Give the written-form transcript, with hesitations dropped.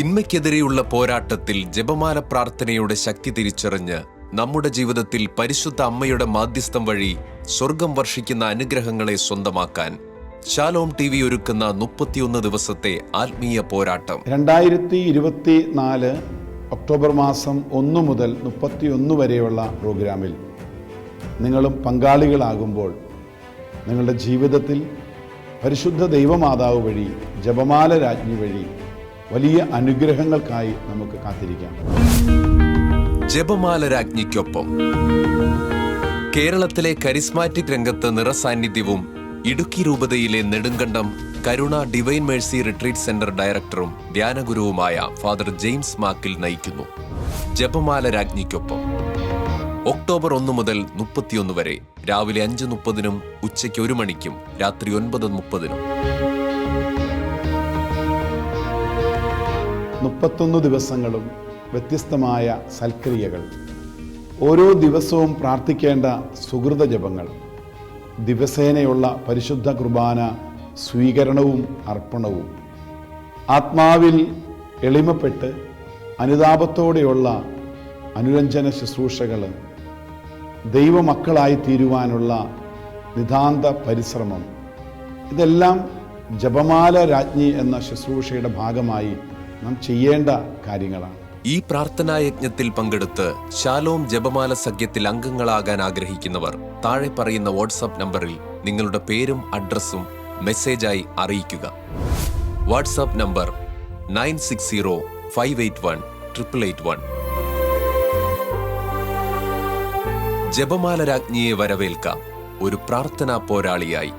തിന്മയ്ക്കെതിരെയുള്ള പോരാട്ടത്തിൽ ജപമാല പ്രാർത്ഥനയുടെ ശക്തി തിരിച്ചറിഞ്ഞ് നമ്മുടെ ജീവിതത്തിൽ പരിശുദ്ധ അമ്മയുടെ മാധ്യസ്ഥം വഴി സ്വർഗം വർഷിക്കുന്ന അനുഗ്രഹങ്ങളെ സ്വന്തമാക്കാൻ ശാലോം TV ഒരുക്കുന്ന 31 ദിവസത്തെ ആത്മീയ പോരാട്ടം 2024 ഒക്ടോബർ മാസം 1 മുതൽ 31 വരെയുള്ള പ്രോഗ്രാമിൽ നിങ്ങളും പങ്കാളികളാകുമ്പോൾ നിങ്ങളുടെ ജീവിതത്തിൽ പരിശുദ്ധ ദൈവമാതാവ് വഴി ജപമാല രാജ്ഞി വഴി വലിയ അനുഗ്രഹങ്ങൾക്കായി നമുക്ക് കാത്തിരിക്കാം. ജപമാല രാജ്ഞിക്കൊപ്പം കേരളത്തിലെ കരിസ്മാറ്റിക് രംഗത്ത് നിറസാന്നിധ്യവും ഇടുക്കി രൂപതയിലെ നെടുങ്കണ്ടം കരുണ ഡിവൈൻ മേഴ്സി റിട്രീറ്റ് സെന്റർ ഡയറക്ടറും ധ്യാനഗുരുവുമായ ഫാദർ ജെയിംസ് മാക്കിൽ നയിക്കുന്നു ജപമാല രാജ്ഞിക്കൊപ്പം. ഒക്ടോബർ 1 മുതൽ 31 വരെ രാവിലെ 5:30 ഉച്ചയ്ക്ക് 1 മണിക്കും രാത്രി 9:30. 31 ദിവസങ്ങളും വ്യത്യസ്തമായ സൽക്രിയകൾ, ഓരോ ദിവസവും പ്രാർത്ഥിക്കേണ്ട സുഹൃത ജപങ്ങൾ, ദിവസേനയുള്ള പരിശുദ്ധ കുർബാന സ്വീകരണവും അർപ്പണവും, ആത്മാവിൽ എളിമപ്പെട്ട് അനുതാപത്തോടെയുള്ള അനുരഞ്ജന ശുശ്രൂഷകൾ, ദൈവമക്കളായി തീരുവാനുള്ള നിതാന്ത പരിശ്രമം, ഇതെല്ലാം ജപമാല രാജ്ഞി എന്ന ശുശ്രൂഷയുടെ ഭാഗമായി നാം ചെയ്യേണ്ട കാര്യങ്ങളാണ്. ഈ പ്രാർത്ഥനായജ്ഞത്തിൽ പങ്കെടുത്ത് ശാലോം ജപമാല സഖ്യത്തിൽ അംഗങ്ങളാകാൻ ആഗ്രഹിക്കുന്നവർ താഴെ പറയുന്ന വാട്സാപ്പ് നമ്പറിൽ നിങ്ങളുടെ പേരും അഡ്രസ്സും മെസ്സേജായി അറിയിക്കുക. WhatsApp number 9605818881. ജപമാല രാജ്ഞിയെ വരവേൽക്കാം ഒരു പ്രാർത്ഥനാ പോരാളിയായി.